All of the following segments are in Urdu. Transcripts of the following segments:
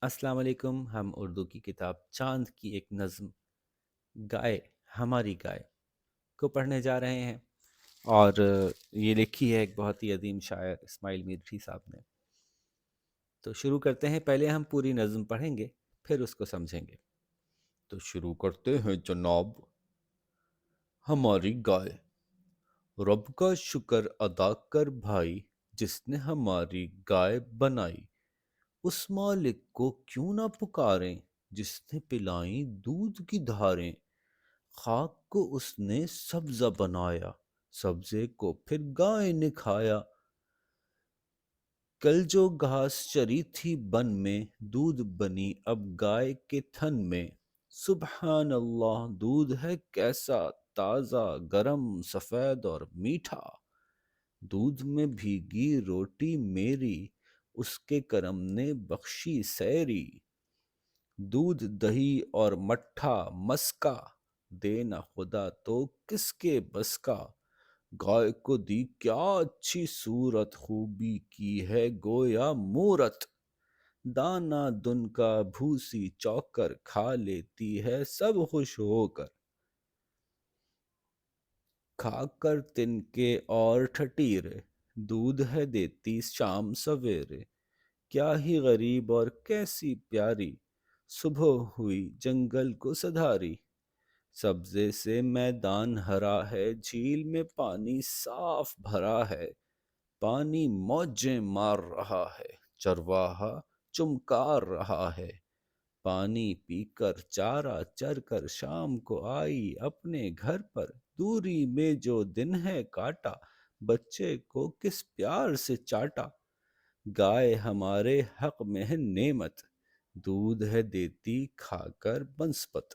السلام علیکم. ہم اردو کی کتاب چاند کی ایک نظم گائے ہماری گائے کو پڑھنے جا رہے ہیں، اور یہ لکھی ہے ایک بہت ہی عظیم شاعر اسماعیل میرٹھی صاحب نے. تو شروع کرتے ہیں. پہلے ہم پوری نظم پڑھیں گے، پھر اس کو سمجھیں گے. تو شروع کرتے ہیں جناب. ہماری گائے. رب کا شکر ادا کر بھائی، جس نے ہماری گائے بنائی. اس مالک کو کیوں نہ پکاریں، جس نے پلائیں دودھ کی دھاریں. خاک کو اس نے سبزہ بنایا، سبزے کو پھر گائے نے کھایا. کل جو گھاس چری تھی بن میں، دودھ بنی اب گائے کے تھن میں. سبحان اللہ، دودھ ہے کیسا تازہ، گرم، سفید اور میٹھا. دودھ میں بھیگی روٹی میری، اس کے کرم نے بخشی سیری. دودھ دہی اور مٹھا مسکا، دینا خدا تو کس کے بس کا. گائے کو دی کیا اچھی صورت، خوبی کی ہے گویا مورت. دانا دن کا بھوسی چوکر، کھا لیتی ہے سب خوش ہو کر. کھا کر تن کے اور ٹھٹیرے، دودھ ہے دیتی شام سویرے. کیا ہی غریب اور کیسی پیاری، صبح ہوئی جنگل کو سدھاری. سبزے سے میدان ہرا ہے، جھیل میں پانی صاف بھرا ہے. پانی موجیں مار رہا ہے، چرواہا چمکار رہا ہے. پانی پی کر چارہ چر کر شام کو آئی اپنے گھر پر. دوری میں جو دن ہے کاٹا، بچے کو کس پیار سے چاٹا. گائے ہمارے حق میں ہے نعمت، دودھ ہے دیتی کھا کر بنسپت.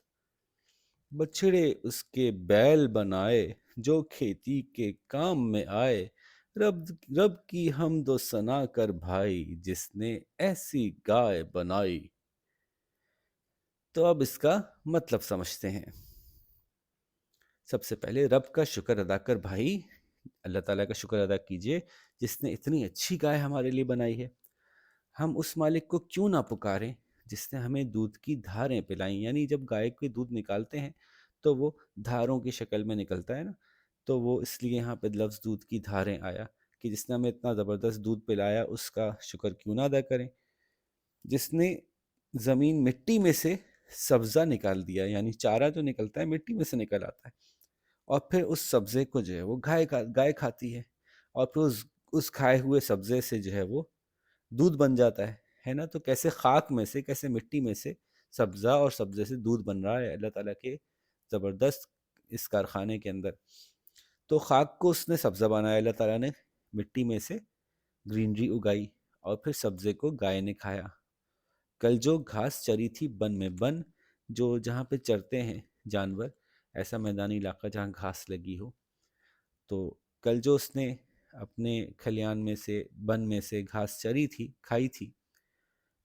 بچھڑے اس کے بیل بنائے، جو کھیتی کے کام میں آئے. رب رب کی حمد و ثنا کر بھائی، جس نے ایسی گائے بنائی. تو اب اس کا مطلب سمجھتے ہیں. سب سے پہلے رب کا شکر ادا کر بھائی، اللہ تعالیٰ کا شکر ادا کیجئے جس نے اتنی اچھی گائے ہمارے لیے بنائی ہے. ہم اس مالک کو کیوں نہ پکاریں جس نے ہمیں دودھ کی دھاریں پلائیں. یعنی جب گائے کے دودھ نکالتے ہیں تو وہ دھاروں کی شکل میں نکلتا ہے نا، تو وہ اس لیے یہاں پہ لفظ دودھ کی دھاریں آیا کہ جس نے ہمیں اتنا زبردست دودھ پلایا اس کا شکر کیوں نہ ادا کریں. جس نے زمین مٹی میں سے سبزہ نکال دیا، یعنی چارہ جو نکلتا ہے مٹی میں سے نکل آتا ہے، اور پھر اس سبزے کو جو ہے وہ گائے کھاتی ہے، اور پھر اس کھائے ہوئے سبزے سے جو ہے وہ دودھ بن جاتا ہے نا. تو کیسے خاک میں سے، کیسے مٹی میں سے سبزہ اور سبزے سے دودھ بن رہا ہے اللہ تعالیٰ کے زبردست اس کارخانے کے اندر. تو خاک کو اس نے سبزہ بنایا اللہ تعالیٰ نے، مٹی میں سے گرینری اگائی، اور پھر سبزے کو گائے نے کھایا. کل جو گھاس چری تھی بن میں، بن جو جہاں پہ چرتے ہیں جانور، ایسا میدانی علاقہ جہاں گھاس لگی ہو. تو کل جو اس نے اپنے کھلیان میں سے، بن میں سے گھاس چری تھی، کھائی تھی،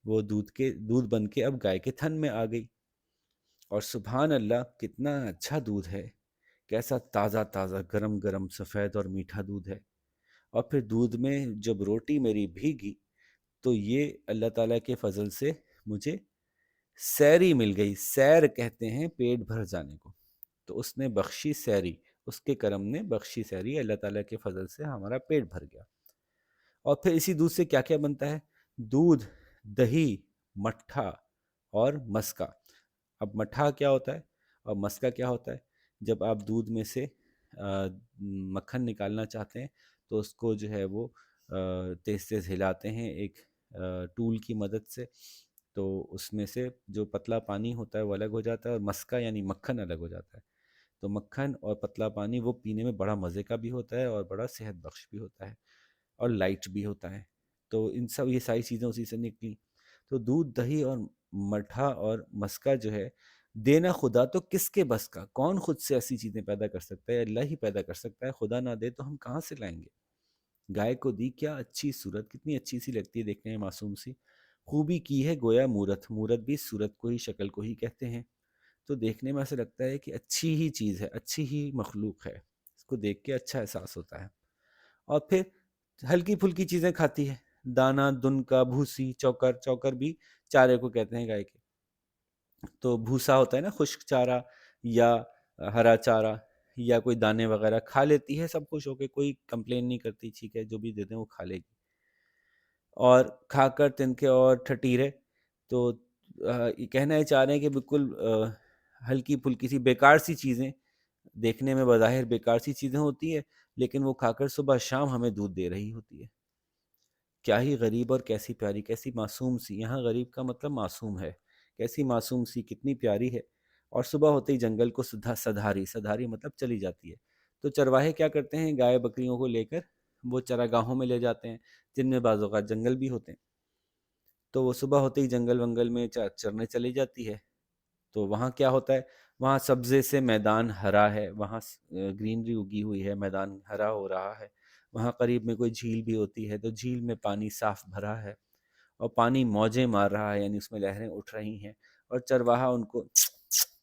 وہ دودھ بن کے اب گائے کے تھن میں آ گئی. اور سبحان اللہ، کتنا اچھا دودھ ہے، کیسا تازہ تازہ گرم گرم سفید اور میٹھا دودھ ہے. اور پھر دودھ میں جب روٹی میری بھیگی تو یہ اللہ تعالیٰ کے فضل سے مجھے سیری مل گئی. سیر کہتے ہیں پیٹ بھر جانے کو. تو اس نے بخشی سیری، اس کے کرم نے بخشی سیری، اللہ تعالیٰ کے فضل سے ہمارا پیٹ بھر گیا. اور پھر اسی دودھ سے کیا کیا بنتا ہے؟ دودھ، دہی، مٹھا اور مسکا. اب مٹھا کیا ہوتا ہے اور مسکا کیا ہوتا ہے؟ جب آپ دودھ میں سے مکھن نکالنا چاہتے ہیں تو اس کو جو ہے وہ تیز تیز ہلاتے ہیں ایک ٹول کی مدد سے، تو اس میں سے جو پتلا پانی ہوتا ہے وہ الگ ہو جاتا ہے، اور مسکا یعنی مکھن الگ ہو جاتا ہے. تو مکھن اور پتلا پانی وہ پینے میں بڑا مزے کا بھی ہوتا ہے اور بڑا صحت بخش بھی ہوتا ہے اور لائٹ بھی ہوتا ہے. تو یہ ساری چیزیں اسی سے نکلی. تو دودھ، دہی اور مٹھا اور مسکا جو ہے، دینا خدا تو کس کے بس کا. کون خود سے ایسی چیزیں پیدا کر سکتا ہے؟ اللہ ہی پیدا کر سکتا ہے. خدا نہ دے تو ہم کہاں سے لائیں گے؟ گائے کو دی کیا اچھی صورت، کتنی اچھی سی لگتی ہے دیکھنے میں، معصوم سی. خوبی کی ہے گویا مورت، مورت بھی صورت کو ہی، شکل کو ہی کہتے ہیں. تو دیکھنے میں ایسا لگتا ہے کہ اچھی ہی چیز ہے، اچھی ہی مخلوق ہے، اس کو دیکھ کے اچھا احساس ہوتا ہے. اور پھر ہلکی پھلکی چیزیں کھاتی ہے، دانا دن کا بھوسی چوکر، چوکر بھی چارے کو کہتے ہیں گائے کے. تو بھوسا ہوتا ہے نا خشک چارہ یا ہرا چارہ یا کوئی دانے وغیرہ کھا لیتی ہے سب خوش ہو کے، کوئی کمپلین نہیں کرتی، ٹھیک ہے جو بھی دے دیں وہ کھا لے گی. اور کھا کر تنکے اور ٹھٹیرے، تو یہ کہنا یہ چاہ رہے ہیں کہ بالکل ہلکی پھلکی سی بیکار سی چیزیں، دیکھنے میں بظاہر بیکار سی چیزیں ہوتی ہے، لیکن وہ کھا کر صبح شام ہمیں دودھ دے رہی ہوتی ہے. کیا ہی غریب اور کیسی پیاری، کیسی معصوم سی، یہاں غریب کا مطلب معصوم ہے، کیسی معصوم سی، کتنی پیاری ہے. اور صبح ہوتے ہی جنگل کو سدھاری، سدھاری مطلب چلی جاتی ہے. تو چرواہے کیا کرتے ہیں، گائے بکریوں کو لے کر وہ چراگاہوں میں لے جاتے ہیں، جن میں بعض اوقات جنگل بھی ہوتے ہیں. تو وہ صبح ہوتے ہی جنگل ونگل میں چرنے چلی جاتی ہے. تو وہاں کیا ہوتا ہے، وہاں سبزے سے میدان ہرا ہے، وہاں گرینری اگی ہوئی ہے، میدان ہرا ہو رہا ہے. وہاں قریب میں کوئی جھیل بھی ہوتی ہے، تو جھیل میں پانی صاف بھرا ہے اور پانی موجیں مار رہا ہے، یعنی اس میں لہریں اٹھ رہی ہیں، اور چرواہا ان کو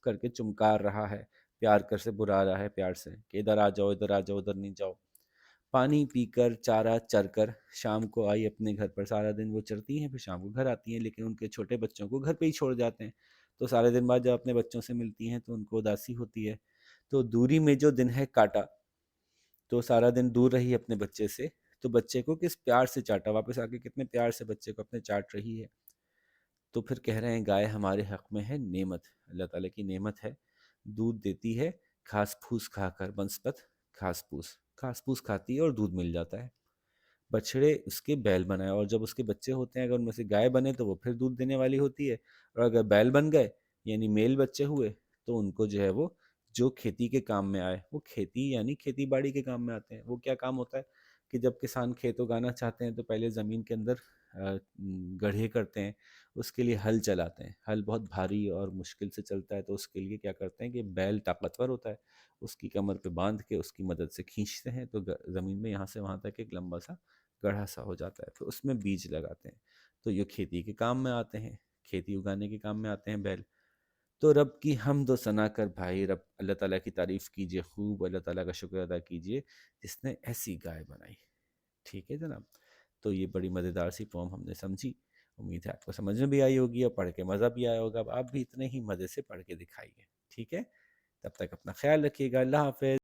کر کے چمکار رہا ہے، پیار کر سے بلا رہا ہے پیار سے کہ ادھر آ جاؤ، ادھر آ جاؤ، ادھر نہیں جاؤ. پانی پی کر چارہ چر کر شام کو آئی اپنے گھر پر. سارا دن وہ چرتی ہیں، پھر شام کو گھر آتی ہیں، لیکن ان کے چھوٹے بچوں کو گھر پہ ہی چھوڑ جاتے ہیں. تو سارے دن بعد جب اپنے بچوں سے ملتی ہیں تو ان کو اداسی ہوتی ہے. تو دوری میں جو دن ہے کاٹا، تو سارا دن دور رہی اپنے بچے سے، تو بچے کو کس پیار سے چاٹا، واپس آ کے کتنے پیار سے بچے کو اپنے چاٹ رہی ہے. تو پھر کہہ رہے ہیں گائے ہمارے حق میں ہے نعمت، اللہ تعالیٰ کی نعمت ہے. دودھ دیتی ہے گھاس پھوس کھا کر، بنسپت گھاس پھوس، گھاس پھوس کھاتی ہے اور دودھ مل جاتا ہے. بچھڑے اس کے بیل بنائے، اور جب اس کے بچے ہوتے ہیں اگر ان میں سے گائے بنے تو وہ پھر دودھ دینے والی ہوتی ہے، اور اگر بیل بن گئے یعنی میل بچے ہوئے تو ان کو جو ہے وہ جو کھیتی کے کام میں آئے، وہ کھیتی یعنی کھیتی باڑی کے کام میں آتے ہیں. وہ کیا کام ہوتا ہے کہ جب کسان کھیت اگانا چاہتے ہیں تو پہلے زمین کے اندر گڑھے کرتے ہیں، اس کے لیے ہل چلاتے ہیں. ہل بہت بھاری اور مشکل سے چلتا ہے، تو اس کے لیے کیا کرتے ہیں کہ بیل طاقتور ہوتا ہے، اس کی کمر پہ باندھ کے اس کی مدد سے کھینچتے ہیں، تو زمین میں یہاں سے وہاں تک ایک لمبا سا گڑھا سا ہو جاتا ہے. پھر اس میں بیج لگاتے ہیں. تو یہ کھیتی کے کام میں آتے ہیں، کھیتی اگانے کے کام میں آتے ہیں بیل. تو رب کی حمد و ثنا کر بھائی، رب اللہ تعالیٰ کی تعریف کیجئے خوب، اللہ تعالیٰ کا شکر ادا کیجئے جس نے ایسی گائے بنائی. ٹھیک ہے جناب. تو یہ بڑی مزیدار سی پوم ہم نے سمجھی، امید ہے آپ کو سمجھ میں بھی آئی ہوگی اور پڑھ کے مزہ بھی آیا ہوگا. اب آپ بھی اتنے ہی مزے سے پڑھ کے دکھائیے. ٹھیک ہے، تب تک اپنا خیال رکھیے گا. اللہ حافظ.